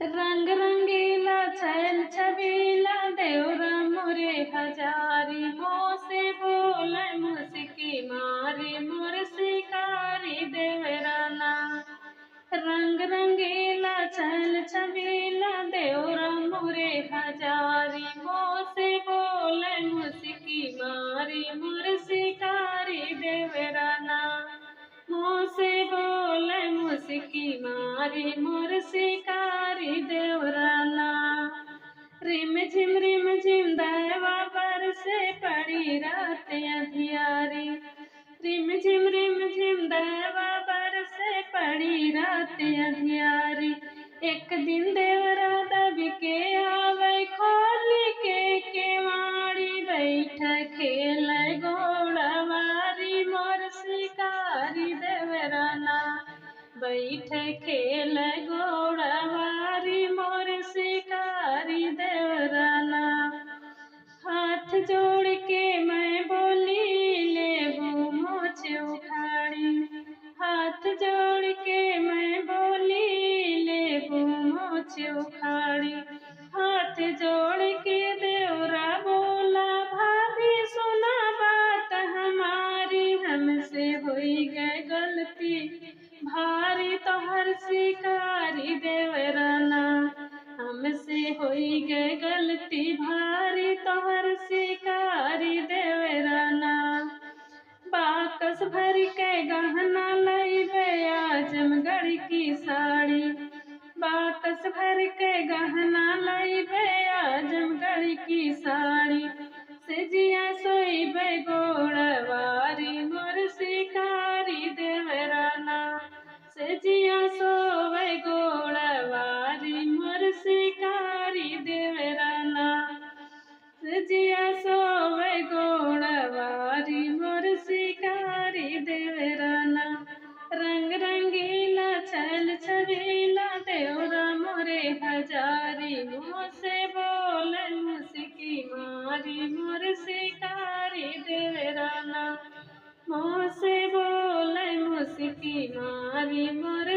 रंग रंगीला छैल छबीला देवरा मोरे हजारी मोसे बोले मुस्की मारी मोर शिकारी देवराना। रंग रंगीला छैल छबीला देवरा मोरे हजारी मोसे बोले मुस्की मारी मोर शिकारी देवराना। मोसे बोले मुस्की मारी मोर शिकारी देवराना। रिम झिम दवा बरसे पड़ी रात अंधियारी। रिम झिम दवा बरसे पड़ी रात अंधियारी। एक दिन देवरा दब के आवे खोली के केवाड़ी बैठ खेल घोड़ावारी मोर शिकारी देवराना। बैठ खेल घोड़ावारी मोर शिकारी देवराना। हाथ जोड़ के मैं बोली लेबू मोछ उखाड़ी। हाथ जोड़ के मैं बोली लेबू मोछ उखाड़ी। हाथ जोड़ के देवरा बोला भाभी सुना बात हमारी। हमसे हुई गई गलती भारी तोहर शिकारी देवराना। हमसे हुई गई गलती भारी तोहर शिकारी देवराना। बाकस भर के गहना लइबे आजमगढ़ की साड़ी। बाकस भर के गहना लइबे आजमगढ़ की साड़ी। सेजिया सोइबे गोड़वारी मोर शिकारी देवराना। सेजिया सोवे गोड़वारी मोर शिकारी देवराना। सेजिया सोवे गोड़वारी मोर शिकारी देवराना। रंग रंगीला छैल छबीला देवरा मोरे हजारी मोसे बोले मुस्की मारी मोर शिकारी देवराना। मोसे बोले मुस्की मारी मोर